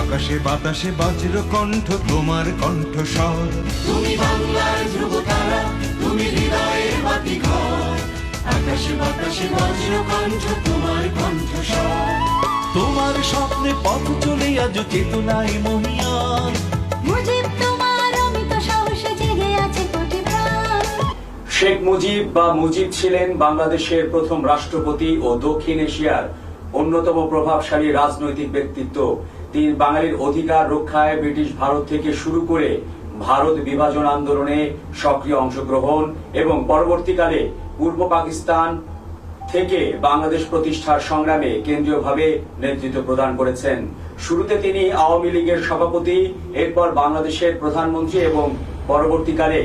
আকাশে বাতাসে বজ্র কণ্ঠ তোমার কণ্ঠস্বর। তুমি বাংলার ধ্রুবতারা, তুমি হৃদয়ের বাতিঘর। আকাশে বাতাসে বজ্র কণ্ঠ তোমার কণ্ঠস্বর। তোমার স্বপ্নে পথ চলে আজ চেতনায় মহিয়ান। মুজিব তোমার অমিত সাহসে জেগে আছে কোটি প্রাণ। শেখ মুজিব বা মুজিব ছিলেন বাংলাদেশের প্রথম রাষ্ট্রপতি ও দক্ষিণ এশিয়ার অন্যতম প্রভাবশালী রাজনৈতিক ব্যক্তিত্ব। তিনি বাঙালির অধিকার রক্ষায় ব্রিটিশ ভারত থেকে শুরু করে ভারত বিভাজন আন্দোলনে সক্রিয় অংশগ্রহণ এবং পরবর্তীকালে পূর্ব পাকিস্তান থেকে বাংলাদেশ প্রতিষ্ঠার সংগ্রামে কেন্দ্রীয়ভাবে নেতৃত্ব প্রদান করেছেন। শুরুতে তিনি আওয়ামী লীগের সভাপতি, এরপর বাংলাদেশের প্রধানমন্ত্রী এবং পরবর্তীকালে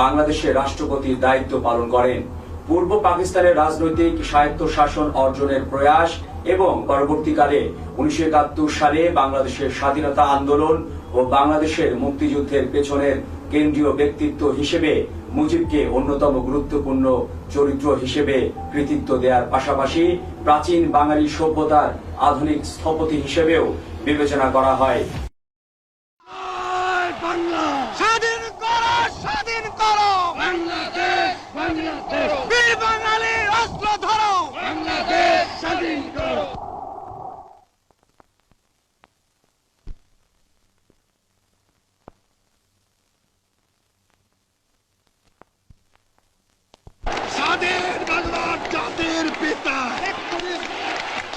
বাংলাদেশের রাষ্ট্রপতির দায়িত্ব পালন করেন। পূর্ব পাকিস্তানের রাজনৈতিক স্বায়ত্তশাসন অর্জনের প্রয়াস এবং পরবর্তীকালে 1971 সালে বাংলাদেশের স্বাধীনতা আন্দোলন ও বাংলাদেশের মুক্তিযুদ্ধের পেছনের কেন্দ্রীয় ব্যক্তিত্ব হিসেবে মুজিবকে অন্যতম গুরুত্বপূর্ণ চরিত্র হিসেবে কৃতিত্ব দেওয়ার পাশাপাশি প্রাচীন বাঙালি সভ্যতার আধুনিক স্থপতি হিসেবেও বিবেচনা করা হয়। স্বাধীন করো, স্বাধীন করো বাংলাদেশ, বাংলাদেশ। বীর বাঙালির অস্ত্র ধরো, বাংলাদেশ স্বাধীন করো। স্বাধীন বাংলার জাতির পিতা,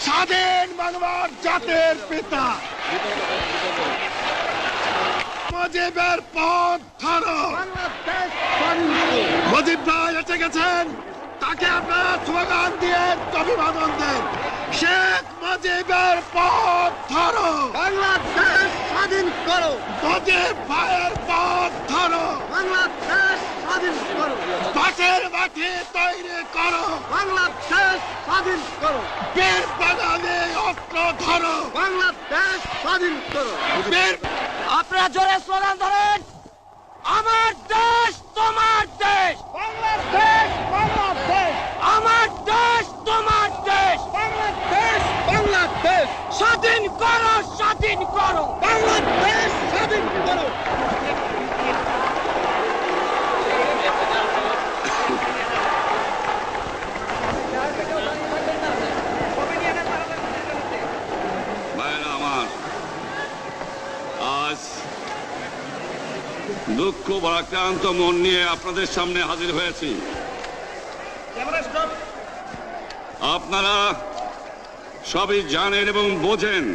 স্বাধীন বাংলার জাতির পিতা মুজিবের পথ ধরো। মুজিব ভাই এসে গেছেন, তাকে আপনারা স্লোগান দিয়ে অভিবাদন দেন। শেখ মুজিবের পথ ধরো, বাংলাদেশ স্বাধীন করো। মুজিব ভাইয়ের পথ ধরো, বাংলাদেশ স্বাধীন করো। বাঁশের বাটি তৈরি করো, বাংলাদেশ স্বাধীন করো। বীর বাঙালি অস্ত্র ধরো, বাংলাদেশ স্বাধীন করো। বীর আপনারা জোরে স্লোগান ধরেন, আমার দেশ তোমার দেশ, বাংলাদেশ বাংলাদেশ। আমার দেশ তোমার দেশ, বাংলাদেশ বাংলাদেশ। স্বাধীন করো, স্বাধীন করো, বাংলাদেশ স্বাধীন করো। আজ দুঃখ ভারাক্রান্ত মন নিয়ে আপনাদের সামনে হাজির হয়েছি। আপনারা সবই জানেন এবং বোঝেন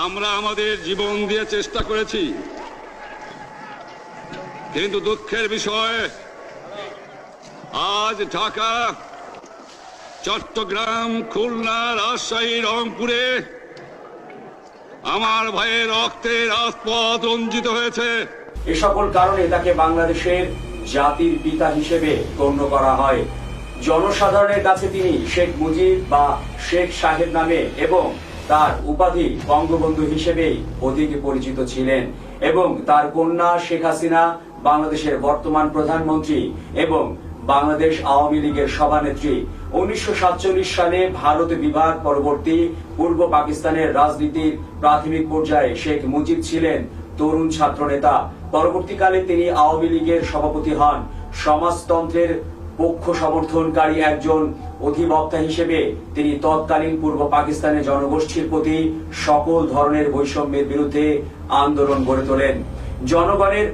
আমরা আমাদের জীবন দিয়ে চেষ্টা করেছি, কিন্তু দুঃখের বিষয় আজ ঢাকা, চট্টগ্রাম, খুলনা, রাজশাহী, রংপুরে আমার ভাইয়ের রক্তে রাজপথ রঞ্জিত হয়েছে। এ সকল কারণে তাকে বাংলাদেশের জাতির পিতা হিসেবে গণ্য করা হয়। জনসাধারণের কাছে তিনি শেখ মুজিব বা শেখ সাহেব নামে এবং তার উপাধি বঙ্গবন্ধু হিসেবেই অধিক পরিচিত ছিলেন এবং তার কন্যা শেখ হাসিনা বাংলাদেশের বর্তমান প্রধানমন্ত্রী এবং বাংলাদেশ আওয়ামী লীগের সভানেত্রী। 1947 সালে ভারত বিভাগ পরবর্তী পূর্ব পাকিস্তানের রাজনীতির প্রাথমিক পর্যায়ে শেখ মুজিব ছিলেন তরুণ ছাত্র নেতা। পরবর্তীকালে তিনি আওয়ামী লীগের সভাপতি হন। সমাজতন্ত্রের পক্ষ সমর্থনকারী একজন অধিবক্তা হিসেবে তিনি তৎকালীন পূর্ব পাকিস্তানের জনগোষ্ঠীর প্রতি সকল ধরনের বৈষম্যের বিরুদ্ধে আন্দোলন গড়ে তোলেন। জনগণের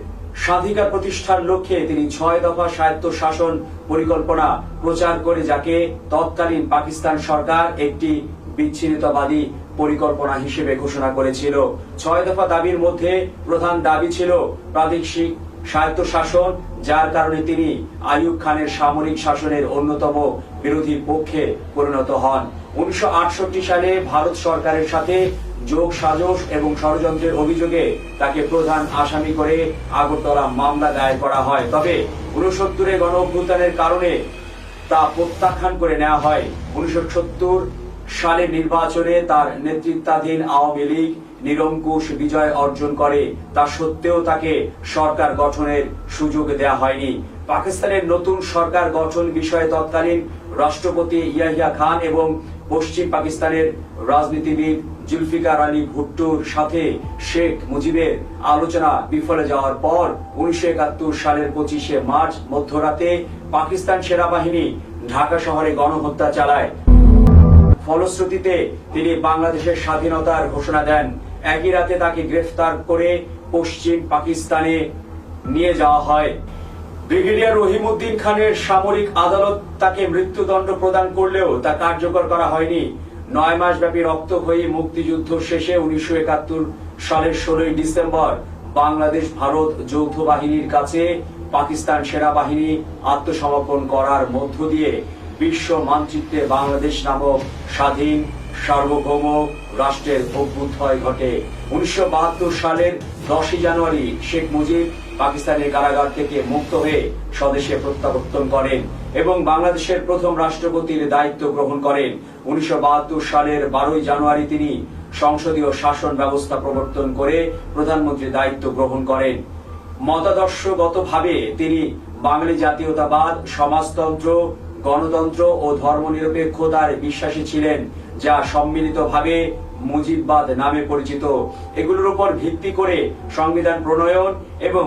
স্বাধিকার প্রতিষ্ঠার লক্ষ্যে তিনি 6 দফা স্বায়ত্তশাসন পরিকল্পনা প্রচার করে, যাকে তৎকালীন পাকিস্তান সরকার একটি বিচ্ছিন্নতাবাদী পরিকল্পনা হিসেবে ঘোষণা করেছিল। 6 দফা দাবির মধ্যে প্রধান দাবি ছিল প্রাদেশিক স্বায়ত্তশাসন, যার কারণে তিনি আইয়ুব খানের সামরিক শাসনের অন্যতম বিরোধী পক্ষে পরিণত হন। 1968 সালে ভারত সরকারের সাথে যোগ সাজস এবং ষড়যন্ত্রের অভিযোগে তাকে প্রধান আসামি করে আগরতলা মামলা দায়ের করা হয়। তবে 69 গণ অভ্যুত্থানের কারণে তা প্রত্যাখ্যান করে নেওয়া হয়। 1970 সালের নির্বাচনে তার নেতৃত্বাধীন আওয়ামী লীগ নিরঙ্কুশ বিজয় অর্জন করে। তা সত্ত্বেও তাকে সরকার গঠনের সুযোগ দেওয়া হয়নি। পাকিস্তানের নতুন সরকার গঠন বিষয়ে তৎকালীন রাষ্ট্রপতি ইয়াহিয়া খান এবং পশ্চিম পাকিস্তানের রাজনীতিবিদ জুলফিকার আলী ভুট্টোর সাথে শেখ মুজিবের আলোচনা বিফলে যাওয়ার পর 1971 সালের 25শে মার্চ মধ্যরাতে পাকিস্তান সেনাবাহিনী ঢাকা শহরে গণহত্যা চালায়। ফলশ্রুতিতে তিনি বাংলাদেশের স্বাধীনতার ঘোষণা দেন। একই রাতে তাকে গ্রেফতার করে পশ্চিম পাকিস্তানে নিয়ে যাওয়া হয়। ব্রিগেডিয়ার রহিমউদ্দিন খানের সামরিক আদালত তাকে মৃত্যুদণ্ড প্রদান করলেও তা কার্যকর করা হয়নি। 9 মাস ব্যাপী রক্তক্ষয়ী মুক্তিযুদ্ধ শেষে 1971 সালের 16 ডিসেম্বর বাংলাদেশ ভারত যৌথ বাহিনীর কাছে পাকিস্তান সেনাবাহিনী আত্মসমর্পণ করার মধ্য দিয়ে বিশ্ব মানচিত্রে বাংলাদেশ নামক স্বাধীন সার্বভৌম রাষ্ট্রের অভ্যুদয় ঘটে। 1972 সালের 10 জানুয়ারি শেখ মুজিব পাকিস্তানের কারাগার থেকে মুক্ত হয়ে স্বদেশে প্রত্যাবর্তন করেন এবং বাংলাদেশের প্রথম রাষ্ট্রপতির দায়িত্ব গ্রহণ করেন। 1972 সালের 12 জানুয়ারি তিনি সংসদীয় শাসন ব্যবস্থা প্রবর্তন করে প্রধানমন্ত্রীর দায়িত্ব গ্রহণ করেন। মতাদর্শগতভাবে তিনি বাঙালি জাতীয়তাবাদ, সমাজতন্ত্র, গণতন্ত্র ও ধর্মনিরপেক্ষতার বিশ্বাসী ছিলেন, যা সম্মিলিতভাবে মুজিববাদ নামে পরিচিত। এগুলোর উপর ভিত্তি করে সংবিধান প্রণয়ন এবং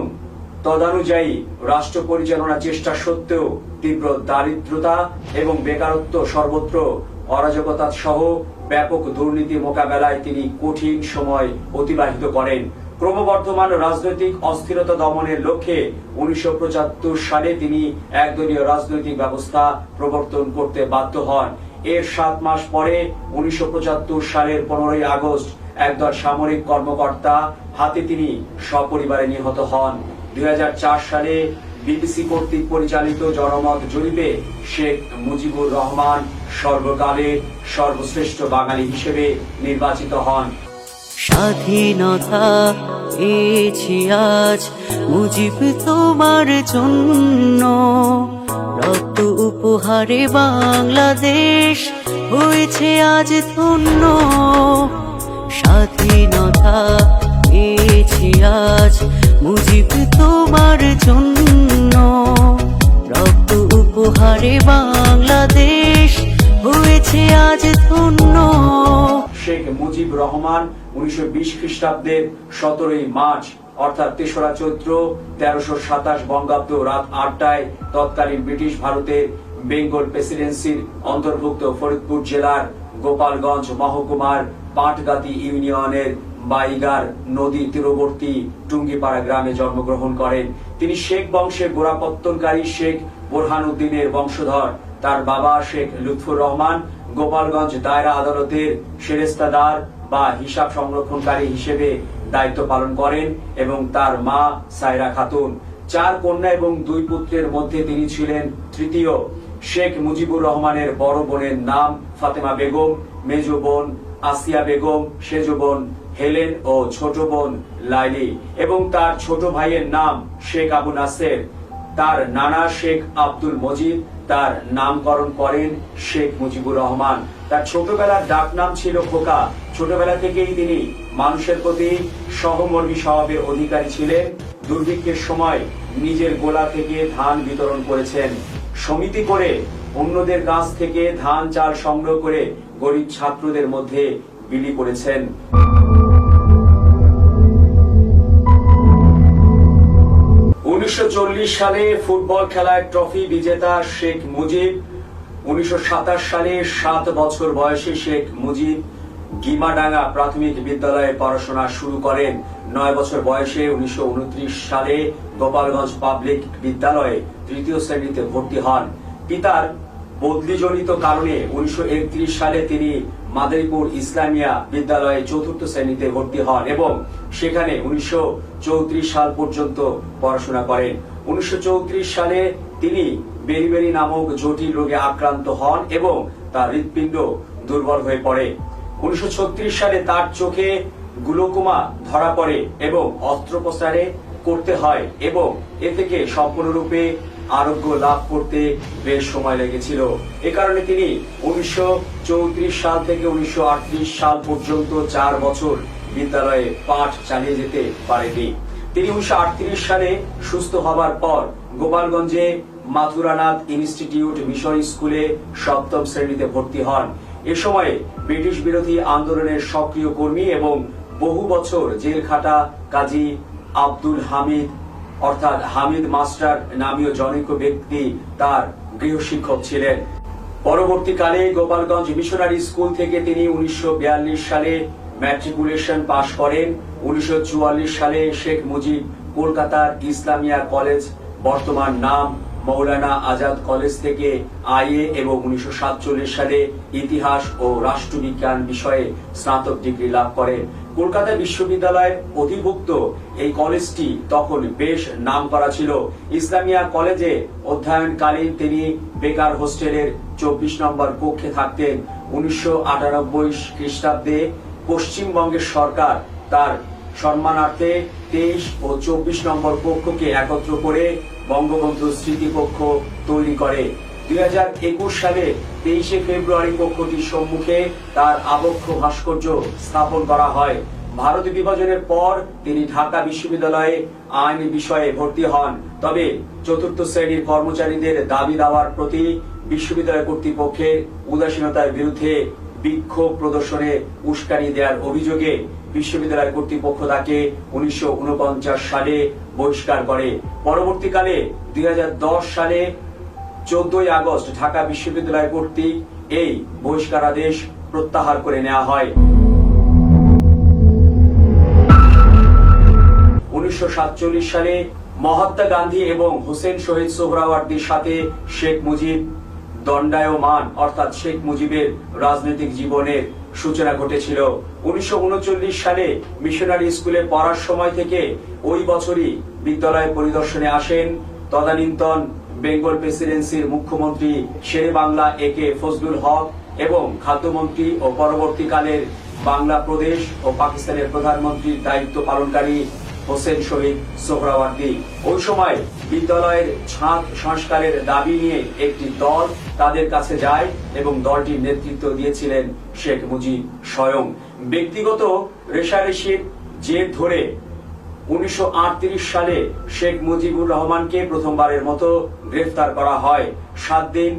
তদানুযায়ী রাষ্ট্র পরিচালনা চেষ্টা সত্ত্বেও তীব্র দারিদ্রতা এবং বেকারত্ব, সর্বত্র অরাজকতা সহ ব্যাপক দুর্নীতি মোকাবেলায় তিনি কঠিন সময় অতিবাহিত করেন। ক্রমবর্ধমান রাজনৈতিক অস্থিরতা দমনের লক্ষ্যে 1975 সালে তিনি একদলীয় রাজনৈতিক ব্যবস্থা প্রবর্তন করতে বাধ্য হন। এর 7 মাস পরে 1975 সালের 15 আগস্ট একদল সামরিক কর্মকর্তা হাতে তিনি সপরিবারে নিহত হন। 2004 সালে বিবিসি কর্তৃক পরিচালিত জনমত জরিপে শেখ মুজিবুর রহমান সর্বকালের সর্বশ্রেষ্ঠ বাঙালি হিসেবে নির্বাচিত হন। স্বাধীনতা পেয়েছি আজ মুজিব তোমার জন্য, রক্ত উপহারে বাংলাদেশ হয়েছে আজ ধন্য। স্বাধীনতা পেয়েছি আজ মুজিব তোমার জন্য, রক্ত উপহারে বাংলাদেশ হয়েছে আজ ধন্য। শেখ মুজিব রহমান 1920 খ্রিস্টাব্দের 17 মার্চ অর্থাৎ 3রা চৈত্র 1327 বঙ্গাব্দ রাত 8টায় তৎকালীন ব্রিটিশ ভারতের বেঙ্গল প্রেসিডেন্সির অন্তর্ভুক্ত ফরিদপুর জেলার গোপালগঞ্জ মহকুমার পাটগাতি ইউনিয়নের বাইগার নদী তীরবর্তী টুঙ্গিপাড়া গ্রামে জন্মগ্রহণ করেন। তিনি শেখ বংশের গোড়াপত্তনকারী শেখ বোরহানউদ্দিনের বংশধর। তার বাবা শেখ লুৎফুর রহমান গোপালগঞ্জ দায়রা আদালতের সেরেস্তাদার বা হিসাব সংরক্ষণকারী হিসেবে দায়িত্ব পালন করেন এবং তার মা সায়রা খাতুন। 4 কন্যা এবং 2 পুত্রের মধ্যে তিনি ছিলেন তৃতীয়। শেখ মুজিবুর রহমানের বড় বোনের নাম ফাতেমা বেগম, মেজ বোন আসিয়া বেগম, সেজ বোন হেলেন ও ছোট বোন লাইলি এবং তার ছোট ভাইয়ের নাম শেখ আবু নাসের। তার নানা শেখ আব্দুল মজিদ তার নামকরণ করেন শেখ মুজিবুর রহমান। তার ছোটবেলার ডাক নাম ছিল খোকা। ছোটবেলা থেকেই তিনি মানুষের প্রতি সহমর্মী স্বভাবের অধিকারী ছিলেন। দুর্ভিক্ষের সময় নিজের গোলা থেকে ধান বিতরণ করেছেন। সমিতি করে অন্যদের কাছ থেকে ধান চাল সংগ্রহ করে গরিব ছাত্রদের মধ্যে বিলি করেছেন। 1940 সালে ফুটবল খেলায় ট্রফি বিজেতা শেখ মুজিব 1927 সালে 7 বছর বয়সে শেখ মুজিব গিমাডাঙ্গা প্রাথমিক বিদ্যালয়ে পড়াশোনা শুরু করেন। 9 বছর বয়সে 1929 সালে গোপালগঞ্জ পাবলিক বিদ্যালয়ে 3য় শ্রেণীতে ভর্তি হন। পিতার বদলিজনিত কারণে 1931 সালে তিনি মাদারীপুর ইসলামিয়া বিদ্যালয়ে 4র্থ শ্রেণীতে ভর্তি হন এবং সেখানে 1934 সাল পর্যন্ত পড়াশোনা করেন। 1934 সালে তিনি বেরিবেরি নামক জটিল রোগে আক্রান্ত হন এবং তার হৃৎপিণ্ড দুর্বল হয়ে পড়ে। 1936 সালে তার চোখে গ্লুকোমা ধরা পড়ে এবং অস্ত্রোপচারে করতে হয় এবং এ থেকে সম্পূর্ণরূপে আরোগ্য লাভ করতে বেশ সময় লেগেছিল। এ কারণে তিনি 1934 সাল থেকে 1938 সাল পর্যন্ত 4 বছর বিদ্যালয়ে পাঠ চালিয়ে যেতে পারেনি। তিনি 1938 সালে সুস্থ হবার পর গোপালগঞ্জে মাথুরানাথ ইনস্টিটিউট মিশন স্কুলে 7ম শ্রেণীতে ভর্তি হন। এ সময়ে ব্রিটিশ বিরোধী আন্দোলনের সক্রিয় কর্মী এবং বহু বছর জেল খাটা কাজী আব্দুল হামিদ অর্থাৎ হামিদ মাস্টার নামীয় জনৈক ব্যক্তি তার গৃহশিক্ষক ছিলেন। পরবর্তীকালে গোপালগঞ্জ মিশনারি স্কুল থেকে তিনি 1942 সালে ম্যাট্রিকুলেশন পাশ করেন। 1944 সালে শেখ মুজিব কলকাতার ইসলামিয়া কলেজ, বর্তমান নাম মৌলানা আজাদ কলেজ থেকে আইএ এবং 1947 সালে ইতিহাস ও রাষ্ট্রবিজ্ঞান বিষয়ে স্নাতক ডিগ্রি লাভ করেন। কলকাতা বিশ্ববিদ্যালয়ের অধিভুক্ত এই কলেজটি তখন বেশ নামকরা ছিল। ইসলামিয়া কলেজে অধ্যয়নকালীন তিনি বেকার হোস্টেলের 24 নম্বর কক্ষে থাকতেন। 1998 খ্রিস্টাব্দে পশ্চিমবঙ্গের সরকার তার সম্মানার্থে 23 ও 24 নম্বর কক্ষকে একত্র করে বঙ্গবন্ধু স্মৃতিকক্ষ তৈরি করে। 2021 সালে 23শে ফেব্রুয়ারি কক্ষটির সম্মুখে তার আবক্ষ ভাস্কর্য স্থাপন করা হয়। ভারত বিভাজনের পর তিনি ঢাকা বিশ্ববিদ্যালয়ে আইন বিষয়ে ভর্তি হন। তবে চতুর্থ শ্রেণীর কর্মচারীদের দাবি দাওয়ার প্রতি বিশ্ববিদ্যালয় কর্তৃপক্ষের উদাসীনতার বিরুদ্ধে বিক্ষোভ প্রদর্শনে উস্কানি দেওয়ার অভিযোগে বিশ্ববিদ্যালয় কর্তৃপক্ষ তাকে 1949 সালে বহিষ্কার করে। পরবর্তীকালে 2010 সালে 14 আগস্ট ঢাকা বিশ্ববিদ্যালয় কর্তৃক এই বহিষ্কারাদেশ প্রত্যাহার করে নেওয়া হয়। 1947 সালে মহাত্মা গান্ধী এবং হোসেন শহীদ সোহরাওয়ার্দীর সাথে শেখ মুজিব দণ্ডায়মান অর্থাৎ শেখ মুজিবের রাজনৈতিক জীবনের সূচনা ঘটেছিল। 1939 সালে মিশনারি স্কুলে পড়ার সময় থেকে ওই বছরই বিদ্যালয় পরিদর্শনে আসেন তদানীন্তন বেঙ্গল প্রেসিডেন্সির মুখ্যমন্ত্রী শেরে বাংলা একে ফজলুল হক এবং খাদ্যমন্ত্রী ও পরবর্তীকালের বাংলা প্রদেশ ও পাকিস্তানের প্রধানমন্ত্রীর দায়িত্ব পালনকারী হোসেন শহীদ সোহরাওয়ার্দী। ওই সময় বিদ্যালয়ের ছাদ সংস্কারের দাবি নিয়ে একটি দল তাদের কাছে যায় এবং দলটির নেতৃত্ব দিয়েছিলেন শেখ মুজিব স্বয়ং। ব্যক্তিগত রেষারেষির জের ধরে 1938 সালে শেখ মুজিবুর রহমানকে প্রথমবারের মতো গ্রেফতার করা হয়। 7 দিন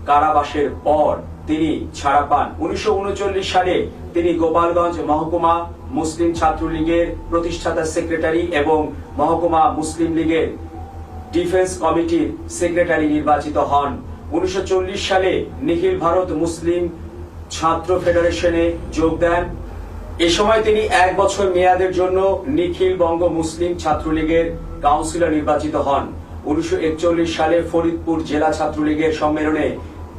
কারাবাসের পর তিনি ছাড়া পান। 1939 সালে তিনি গোপালগঞ্জ মহকুমা মুসলিম ছাত্রলীগের প্রতিষ্ঠাতা সেক্রেটারি এবং মহকুমা মুসলিম লীগের ডিফেন্স কমিটির সেক্রেটারি নির্বাচিত হন। 1940 সালে নিখিল ভারত মুসলিম ছাত্র ফেডারেশনে যোগ দেন। এ সময় তিনি 1 বছর মেয়াদের জন্য নিখিল বঙ্গ মুসলিম ছাত্রলীগের কাউন্সিলর নির্বাচিত হন। 1941 সালে ফরিদপুর জেলা ছাত্রলীগের সম্মেলনে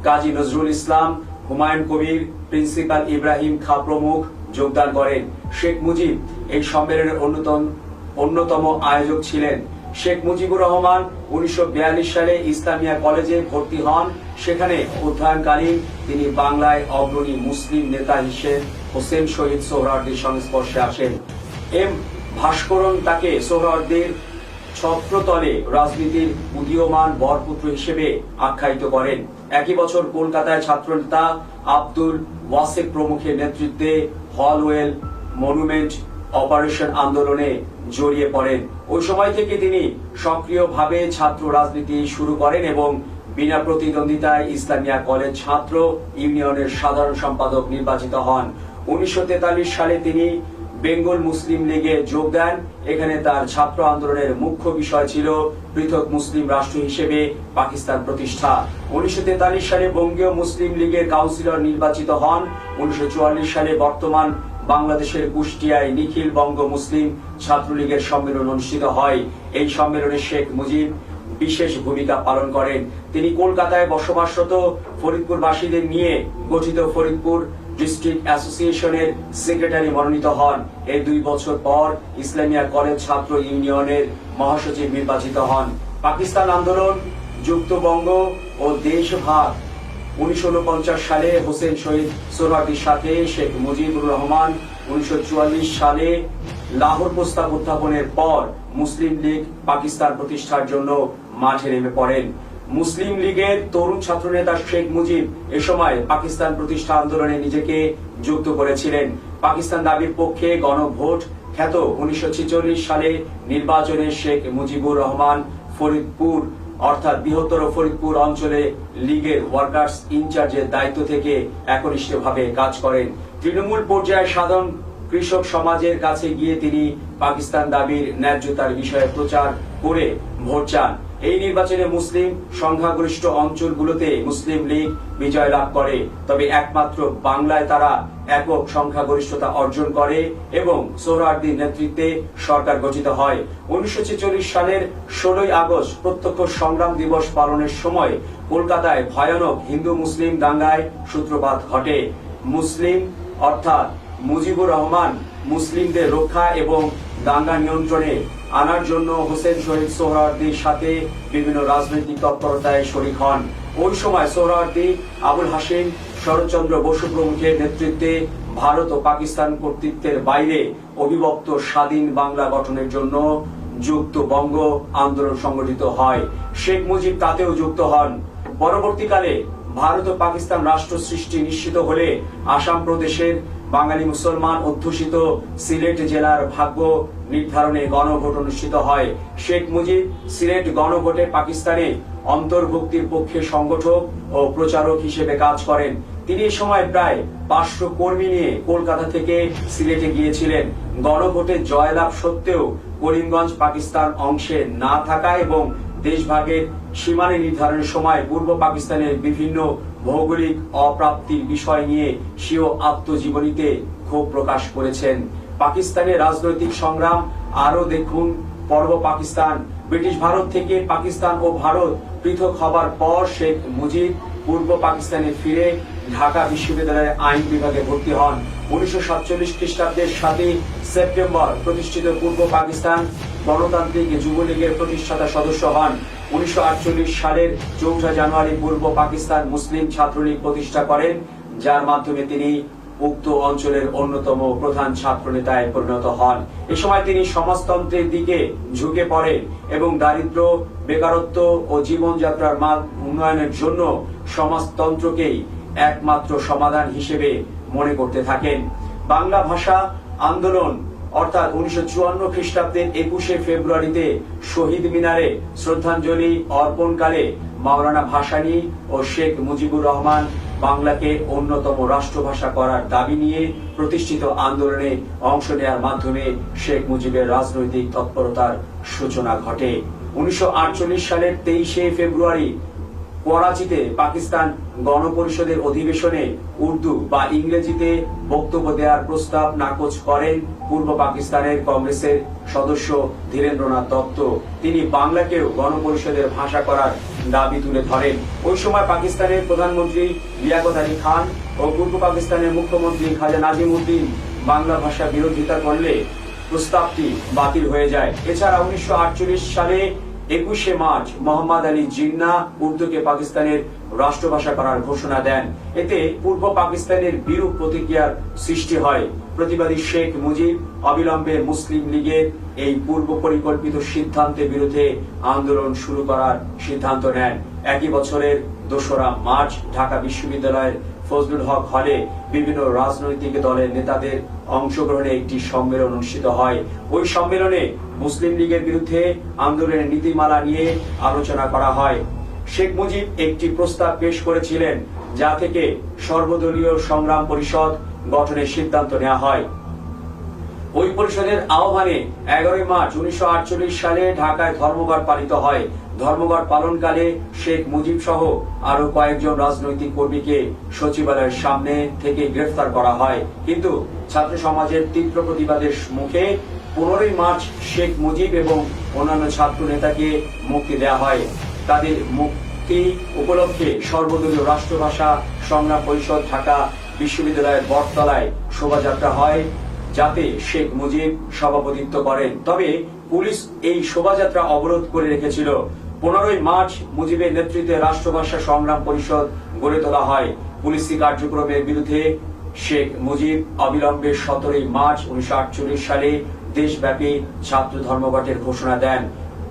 কাজী নজরুল ইসলাম, হুমায়ুন কবির, প্রিন্সিপাল ইব্রাহিম খাঁ প্রমুখ যোগদান করেন। শেখ মুজিব এই সম্মেলনের অন্যতম আয়োজক ছিলেন। শেখ মুজিবুর রহমান 1942 সালে ইসলামিয়া কলেজে ভর্তি হন। সেখানে অধ্যয়নকালীন তিনি বাংলায় অগ্রণী মুসলিম নেতা হিসেবে হোসেন শহীদ সোহরাওয়ার্দীর সংস্পর্শে আসেন। এম ভাস্করন তাকে সোহরাওয়ার্দীর ছত্রতলে রাজনীতির উদীয়মান বরপুত্র হিসেবে আখ্যায়িত করেন। একই বছর কলকাতায় ছাত্রনেতা আব্দুল ওয়াসেক প্রমুখের নেতৃত্বে হলওয়েল মনুমেন্ট অপারেশন আন্দোলনে জড়িয়ে পড়েন। ওই সময় থেকে তিনি সক্রিয়ভাবে ছাত্র রাজনীতি শুরু করেন এবং বিনা প্রতিদ্বন্দ্বিতায় ইসলামিয়া কলেজ ছাত্র ইউনিয়নের সাধারণ সম্পাদক নির্বাচিত হন। 1943 সালে তিনি বেঙ্গল মুসলিম লীগে যোগ দেন। এখানে তার ছাত্র আন্দোলনের মুখ্য বিষয় ছিল পৃথক মুসলিম রাষ্ট্র হিসেবে পাকিস্তান প্রতিষ্ঠা। 1943 সালে বঙ্গীয় মুসলিম লীগের কাউন্সিলর নির্বাচিত হন। 1944 সালে বর্তমান বাংলাদেশের কুষ্টিয়ায় নিখিল বঙ্গ মুসলিম ছাত্রলীগের সম্মেলন অনুষ্ঠিত হয়। এই সম্মেলনে শেখ মুজিব বিশেষ ভূমিকা পালন করেন। তিনি কলকাতায় বসবাসরত ফরিদপুরবাসীদের নিয়ে গঠিত ফরিদপুর ডিস্ট্রিক্ট অ্যাসোসিয়েশনের সেক্রেটারি মনোনীত হন। এর 2 বছর পর ইসলামিয়া কলেজ ছাত্র ইউনিয়নের মহাসচিব নির্বাচিত হন। পাকিস্তান আন্দোলন, যুক্তবঙ্গ ও দেশভাগ। 1949 সালে হোসেন শহীদ সোহরাওয়ার্দীর সাথে শেখ মুজিবুর রহমান 1944 সালে লাহোর প্রস্তাব উত্থাপনের পর মুসলিম লীগ পাকিস্তান প্রতিষ্ঠার জন্য মাঠে নেমে পড়েন। মুসলিম লীগের তরুণ ছাত্রনেতা শেখ মুজিব এ সময় পাকিস্তান প্রতিষ্ঠা আন্দোলনে নিজেকে যুক্ত করেছিলেন। পাকিস্তান দাবির পক্ষে গণভোট খ্যাত 1946 সালে নির্বাচনে শেখ মুজিবুর রহমান ফরিদপুর অর্থাৎ বৃহত্তর ফরিদপুর অঞ্চলে লীগের ওয়ার্কার্স ইনচার্জের দায়িত্ব থেকে একনিষ্ঠভাবে কাজ করেন। তৃণমূল পর্যায়ে সাধারণ কৃষক সমাজের কাছে গিয়ে তিনি পাকিস্তান দাবির ন্যায্যতার বিষয়ে প্রচার করে ভোট চান। এই নির্বাচনে মুসলিম সংখ্যাগরিষ্ঠ অঞ্চলগুলোতে মুসলিম লীগ বিজয় লাভ করে, তবে একমাত্র বাংলায় তারা একক সংখ্যাগরিষ্ঠতা অর্জন করে এবং সোহরাওয়ার্দীর নেতৃত্বে সরকার গঠিত হয়। 1946 সালের 16 আগস্ট প্রত্যক্ষ সংগ্রাম দিবস পালনের সময় কলকাতায় ভয়ানক হিন্দু মুসলিম দাঙ্গায় সূত্রপাত ঘটে। মুসলিম অর্থাৎ মুজিবুর রহমান মুসলিমদের রক্ষা এবং দাঙ্গা নিয়ন্ত্রণে আনার জন্য হোসেন শহীদ সোহরাওয়ার্দীর সাথে বিভিন্ন রাজনৈতিক তৎপরতায় শরীক হন। ওই সময় সোহরাওয়ার্দী আবুল হাসিম শরৎচন্দ্র বসু প্রমুখের নেতৃত্বে ভারত ও পাকিস্তান কর্তৃত্বের বাইরে অবিভক্ত স্বাধীন বাংলা গঠনের জন্য যুক্ত বঙ্গ আন্দোলন সংগঠিত হয়। শেখ মুজিব তাতেও যুক্ত হন। পরবর্তীকালে ভারত ও পাকিস্তান রাষ্ট্র সৃষ্টি নিশ্চিত হলে আসাম প্রদেশের বাঙালি মুসলমান অধ্যুষিত সিলেট জেলার ভাগ্য নির্ধারণে গণভোট অনুষ্ঠিত হয়। শেখ মুজিব সিলেট গণভোটে পাকিস্তানে অন্তর্ভুক্তির পক্ষে সংগঠক ও প্রচারক হিসেবে কাজ করেন। তিনি এই সময় প্রায় 500 কর্মী নিয়ে কলকাতা থেকে সিলেটে গিয়েছিলেন। গণভোটে জয়লাভ সত্ত্বেও করিমগঞ্জ পাকিস্তান অংশে না থাকা এবং দেশভাগের সীমানা নির্ধারণের সময় পূর্ব পাকিস্তানের বিভিন্ন ভৌগোলিক অপ্রাপ্তির বিষয় নিয়ে স্বীয় আত্মজীবনীতে ক্ষোভ প্রকাশ করেছেন। পাকিস্তানের রাজনৈতিক সংগ্রাম আরো দেখুন পর্ব পাকিস্তান। ব্রিটিশ ভারত থেকে পাকিস্তান ও ভারত পৃথক হবার পর শেখ মুজিব পূর্ব পাকিস্তানে ফিরে ঢাকা বিশ্ববিদ্যালয়ের আইন বিভাগে ভর্তি হন। 1947 খ্রিস্টাব্দের 7 সেপ্টেম্বর প্রতিষ্ঠিত পূর্ব পাকিস্তান গণতান্ত্রিক যুবলীগের প্রতিষ্ঠাতা সদস্য হন। 1948 সালের 4 জানুয়ারি পূর্ব পাকিস্তান মুসলিম ছাত্রলীগ প্রতিষ্ঠা করেন, যার মাধ্যমে তিনি উক্ত অঞ্চলের অন্যতম প্রধান ছাত্র নেতায় পরিণত হন। এ সময় তিনি সমাজতন্ত্রের দিকে ঝুঁকে পড়েন এবং দারিদ্র্য, বেকারত্ব ও জীবনযাত্রার মান উন্নয়নের জন্য সমাজতন্ত্রকেই একমাত্র সমাধান হিসেবে মনে করতে থাকেন। বাংলা ভাষা আন্দোলন অর্থাৎ 1954 খ্রিস্টাব্দের 21শে ফেব্রুয়ারিতে শহীদ মিনারে শ্রদ্ধাঞ্জলি অর্পণকালে মাওলানা ভাসানী ও শেখ মুজিবুর রহমান বাংলাকে অন্যতম রাষ্ট্রভাষা করার দাবি নিয়ে প্রতিষ্ঠিত আন্দোলনে অংশ নেওয়ার মাধ্যমে শেখ মুজিবের রাজনৈতিক তৎপরতার সূচনা ঘটে। 1948 সালের 23শে ফেব্রুয়ারি করাচিতে পাকিস্তান গণপরিষদের অধিবেশনে উর্দু বা ইংরেজিতে বক্তব্য দেওয়ার প্রস্তাব নাকচ করেন পূর্ব পাকিস্তানের কংগ্রেসের সদস্য ধীরেন্দ্রনাথ দত্ত। তিনি বাংলাকেও গণপরিষদের ভাষা করার দাবি তুলে ধরেন। ওই সময় পাকিস্তানের প্রধানমন্ত্রী লিয়াকত আলী খান ও পূর্ব পাকিস্তানের মুখ্যমন্ত্রী খাজা নাজিমউদ্দিন বাংলা ভাষা বিরোধিতা করলে প্রস্তাবটি বাতিল হয়ে যায়। এছাড়া 1948 সালে 21শে মার্চ মোহাম্মদ আলী জিন্নাহ উর্দুকে পাকিস্তানের রাষ্ট্রভাষা করার ঘোষণা দেন। এতে পূর্ব পাকিস্তানের বিরূপ প্রতিক্রিয়ার সৃষ্টি হয়। প্রতিবাদী শেখ মুজিব অবিলম্বে মুসলিম লীগের এই পূর্ব পরিকল্পিত সিদ্ধান্তের বিরুদ্ধে আন্দোলন শুরু করার সিদ্ধান্ত নেন। একই বছরের 2রা মার্চ ঢাকা বিশ্ববিদ্যালয়ের ফজলুল হক হলে বিভিন্ন রাজনৈতিক দলের নেতাদের অংশগ্রহণে একটি সম্মেলন অনুষ্ঠিত হয়। ওই সম্মেলনে মুসলিম লীগের বিরুদ্ধে আন্দোলনের নীতিমালা নিয়ে আলোচনা করা হয়। শেখ মুজিব একটি প্রস্তাব পেশ করেছিলেন, যা থেকে সর্বদলীয় সংগ্রাম পরিষদ গঠনের সিদ্ধান্ত নেওয়া হয়। ওই পরিষদের আহ্বানে 11 মার্চ 1948 সালে ঢাকায় ধর্মঘট পালিত হয়। ধর্মঘট পালনকালে শেখ মুজিব সহ আরো কয়েকজন রাজনৈতিক কর্মীকে সচিবালয়ের সামনে থেকে গ্রেফতার করা হয়, কিন্তু ছাত্র সমাজের তীব্র প্রতিবাদের মুখে 15 মার্চ শেখ মুজিব এবং অন্যান্য ছাত্র নেতাকে মুক্তি দেওয়া হয়। তাদের মুক্তি উপলক্ষে সর্বদলীয় রাষ্ট্রভাষা সংগ্রাম পরিষদ ঢাকা বিশ্ববিদ্যালয়ের বটতলায় শোভাযাত্রা হয়, যাতে শেখ মুজিব সভাপতিত্ব করেন। তবে পুলিশ এই শোভাযাত্রা অবরোধ করে রেখেছিল। 15 মার্চ মুজিবের নেতৃত্বে রাষ্ট্রভাষা সংগ্রাম পরিষদ গড়ে তোলা হয়। পুলিশি কার্যক্রমের বিরুদ্ধে শেখ মুজিব অবিলম্বে 17 মার্চ 1948 সালে দেশব্যাপী ছাত্র ধর্মঘটের ঘোষণা দেন।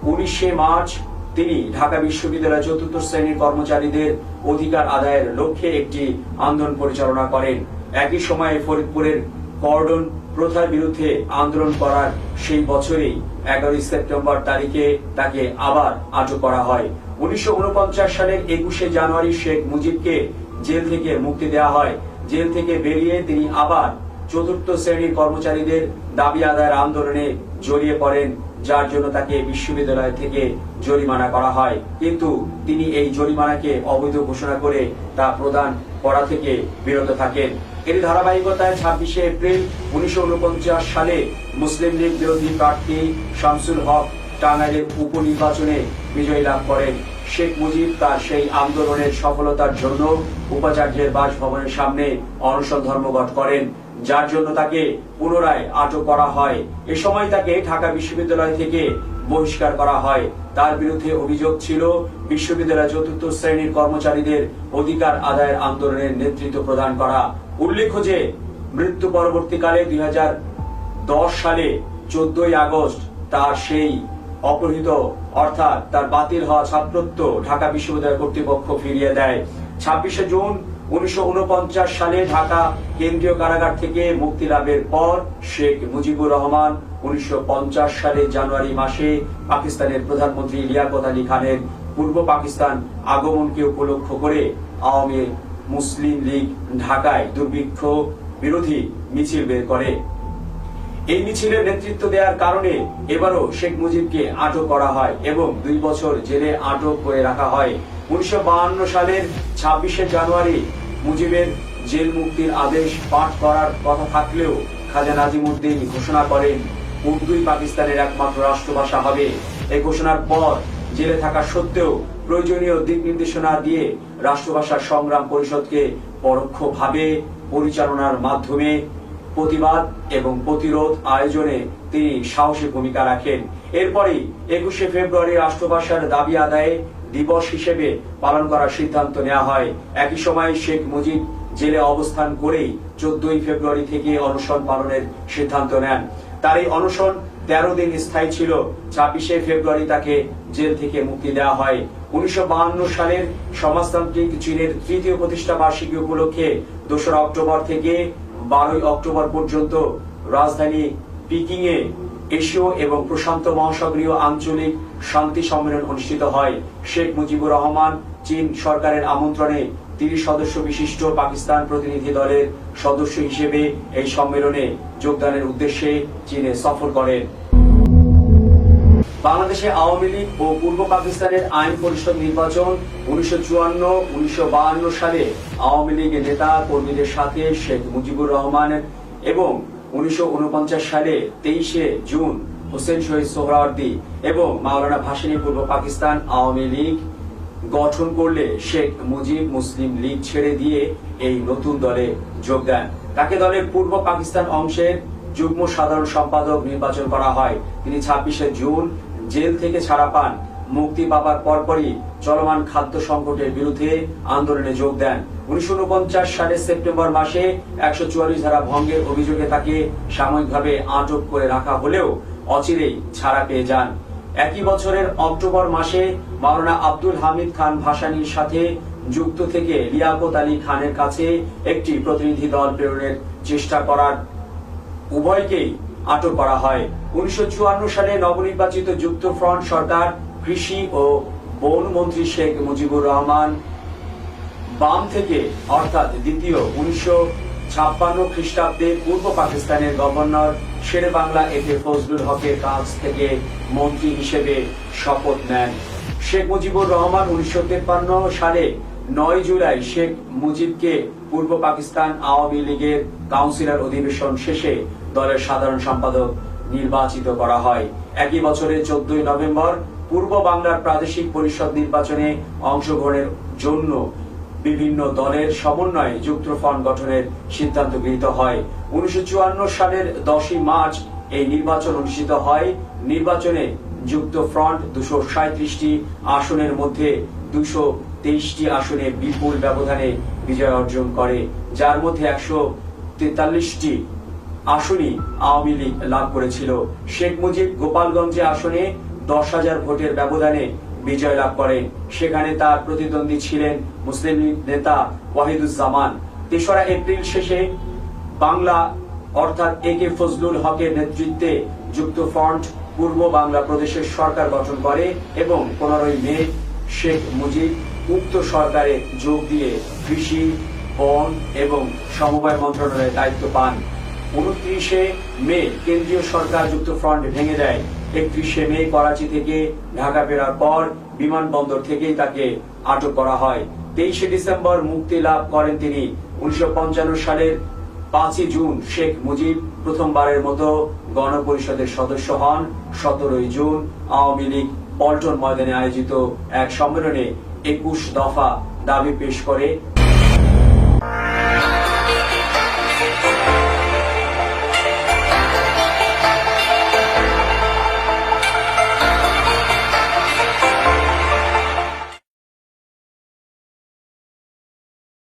19 মার্চ তিনি ঢাকা বিশ্ববিদ্যালয়ের 4র্থ শ্রেণীর কর্মচারীদের অধিকার আদায়ের লক্ষ্যে একটি আন্দোলন পরিচালনা করেন। একই সময়ে ফরিদপুরের কর্ডন প্রথার বিরুদ্ধে আন্দোলন করার সেই বছরেই 11 সেপ্টেম্বর তারিখে তাকে আবার আটক করা হয়। 1949 সালের 21শে জানুয়ারি শেখ মুজিবকে জেল থেকে মুক্তি দেওয়া হয়। জেল থেকে বেরিয়ে তিনি আবার চতুর্থ শ্রেণীর কর্মচারীদের দাবি আদায়ের আন্দোলনে জড়িয়ে পড়েন, যার জন্য তাকে বিশ্ববিদ্যালয় থেকে জরিমানা করা হয়। কিন্তু তিনি এই জরিমানাকে অবৈধ ঘোষণা করে তা প্রদান করা থেকে বিরত থাকেন। এর ধারাবাহিকতায় 26শে এপ্রিল 1949 সালে মুসলিম লীগ বিরোধী প্রার্থী শামসুল হক টাঙ্গাইলের উপনির্বাচনে বিজয় লাভ করেন। শেখ মুজিব তার সেই আন্দোলনের সফলতার জন্য উপাচার্যের বাসভবনের সামনে অনশন ধর্মঘট করেন, যার জন্য তাকে পুনরায় আটক করা হয়। এ সময় তাকে ঢাকা বিশ্ববিদ্যালয় থেকে বহিষ্কার করা হয়। তার বিরুদ্ধে অভিযোগ ছিল বিশ্ববিদ্যালয়ের চতুর্থ শ্রেণীর কর্মচারীদের অধিকার আদায়ের আন্দোলনের নেতৃত্ব প্রদান করা। উল্লেখ্য যে মৃত্যু পরবর্তীকালে 2010 সালে 14ই আগস্ট তার সেই অপহৃত অর্থাৎ তার বাতিল হওয়া ছাত্রত্ব ঢাকা বিশ্ববিদ্যালয় কর্তৃপক্ষ ফিরিয়ে দেয়। 26শে জুন 1949 সালে ঢাকা কেন্দ্রীয় কারাগার থেকে মুক্তি লাভের পর শেখ মুজিবুর রহমান 1950 সালের জানুয়ারি মাসে পাকিস্তানের প্রধানমন্ত্রী লিয়াকত আলী খানের পূর্ব পাকিস্তান আগমনকে উপলক্ষ করে আওয়ামী মুসলিম লীগ ঢাকায় দুর্ভিক্ষ বিরোধী মিছিল বের করে। এই মিছিলের নেতৃত্ব দেওয়ার কারণে এবারও শেখ মুজিবকে আটক করা হয় এবং 2 বছর জেলে আটক করে রাখা হয়। 1952 সালের 26শে জানুয়ারি মুজিবের জেল মুক্তির আদেশ পাঠ করার কথা থাকলেও খাজা নাজিমুদ্দিন ঘোষণা করেন উর্দুই পাকিস্তানের একমাত্র রাষ্ট্রভাষা হবে। এই ঘোষণার পর জেলে থাকা সত্ত্বেও প্রয়োজনীয় দিক নির্দেশনা দিয়ে রাষ্ট্রভাষা সংগ্রাম পরিষদকে পরোক্ষভাবে পরিচালনার মাধ্যমে প্রতিবাদ এবং প্রতিরোধ আয়োজনে তিনি সাহসী ভূমিকা রাখেন। এরপরই 21শে ফেব্রুয়ারি রাষ্ট্রভাষার দাবি আদায়ে দিবস হিসেবে পালন করার সিদ্ধান্ত নেওয়া হয়। একই সময় শেখ মুজিব জেলে অবস্থান করেই 14ই ফেব্রুয়ারি থেকে অনশন পালনের সিদ্ধান্ত নেন। তার এই অনশন 13 দিন স্থায়ী ছিল। 26শে ফেব্রুয়ারি তাকে জেল থেকে মুক্তি দেওয়া হয়। 1952 সালের সমাজতান্ত্রিক চীনের 3য় প্রতিষ্ঠা বার্ষিকী উপলক্ষে 2রা অক্টোবর থেকে 12ই অক্টোবর পর্যন্ত রাজধানী পিকিং এ এশীয় এবং প্রশান্ত মহাসাগরীয় আঞ্চলিক শান্তি সম্মেলন অনুষ্ঠিত হয়। শেখ মুজিবুর রহমান চীন সরকারের আমন্ত্রণে 30 সদস্য বিশিষ্ট পাকিস্তান প্রতিনিধি দলের সদস্য হিসেবে এই সম্মেলনে যোগদানের উদ্দেশ্যে চীনে সফর করেন। বাংলাদেশে আওয়ামী লীগ ও পূর্ব পাকিস্তানের আইন পরিষদ নির্বাচন 1954-1952 সালে আওয়ামী লীগের নেতা কর্মীদের সাথে শেখ মুজিবুর রহমান এবং 1949 সালে 23শে জুন হোসেন শহীদ সোহরাওয়ার্দী এবং মাওলানা ভাসানী পূর্ব পাকিস্তান আওয়ামী লীগ গঠন করলে শেখ মুজিব মুসলিম লীগ ছেড়ে দিয়ে এই নতুন দলে যোগ দেন। তাকে দলের পূর্ব পাকিস্তান অংশের যুগ্ম সাধারণ সম্পাদক নির্বাচন করা হয়। তিনি 26শে জুন জেল থেকে ছাড়া পান। মুক্তি পাবার পরপরই চলমান খাদ্য সংকটের বিরুদ্ধে আন্দোলনে যোগ দেন। 1949 সালের সেপ্টেম্বর মাসে 144 ধারা ভঙ্গের অভিযোগে তাকে সাময়িকভাবে আটক করে রাখা হলেও অচিরেই ছাড়া পেয়ে যান। একই বছরের অক্টোবর মাসে মাওলানা আব্দুল হামিদ খান ভাসানীর সাথে যুক্ত থেকে লিয়াকত আলী খানের কাছে একটি প্রতিনিধি দল প্রেরণের চেষ্টা করার উভয়কেই আটক করা হয়। 1954 সালে নবনির্বাচিত যুক্তফ্রন্ট সরকার কৃষি ও বন মন্ত্রী শেখ মুজিবুর রহমান বাম থেকে অর্থাৎ দ্বিতীয় 1956 খ্রিস্টাব্দে পূর্ব পাকিস্তানের গভর্নর শেরে বাংলা একে ফজলুল হকের কাছ থেকে মন্ত্রী হিসেবে শপথ নেন। শেখ মুজিবুর রহমান 1953 সালে 9 জুলাই শেখ মুজিবকে পূর্ব পাকিস্তান আওয়ামী লীগের কাউন্সিলর অধিবেশন শেষে দলের সাধারণ সম্পাদক নির্বাচিত করা হয়। একই বছরের 14ই নভেম্বর পূর্ব বাংলার প্রাদেশিক পরিষদ নির্বাচনে অংশগ্রহণের জন্য বিভিন্ন দলের সমন্বয়ে যুক্তফ্রন্ট গঠনের সিদ্ধান্ত গৃহীত হয়। 1954 সালের 10ই মার্চ এই নির্বাচন অনুষ্ঠিত হয়। নির্বাচনে যুক্তফ্রন্ট 237টি আসনের মধ্যে 223টি আসনে বিপুল ব্যবধানে বিজয় অর্জন করে, যার মধ্যে 143টি আসনই আওয়ামী লীগ লাভ করেছিল। শেখ মুজিব গোপালগঞ্জে আসনে 10,000 ভোটের ব্যবধানে বিজয় লাভ করেন। সেখানে তার প্রতিদ্বন্দ্বী ছিলেন মুসলিম লীগ নেতা ওয়াহিদুজ্জামান। 3রা এপ্রিল শেষে বাংলা অর্থাৎ একে ফজলুল হকের নেতৃত্বে যুক্তফ্রন্ট পূর্ব বাংলা প্রদেশের সরকার গঠন করে এবং 15ই মে শেখ মুজিব উক্ত সরকারে যোগ দিয়ে কৃষি, বন এবং সমবায় মন্ত্রণালয়ের দায়িত্ব পান। 29শে মে কেন্দ্রীয় সরকার যুক্তফ্রন্ট ভেঙে দেয়। 31শে মে করাচি থেকে ঢাকা ফেরার পর বিমানবন্দর থেকেই তাকে আটক করা হয়। 23শে ডিসেম্বর মুক্তি লাভ করেন তিনি। 1955 সালের 5ই জুন শেখ মুজিব প্রথমবারের মতো গণপরিষদের সদস্য হন। 17ই জুন আওয়ামী লীগ পল্টন ময়দানে আয়োজিত এক সম্মেলনে 21 দফা দাবি পেশ করে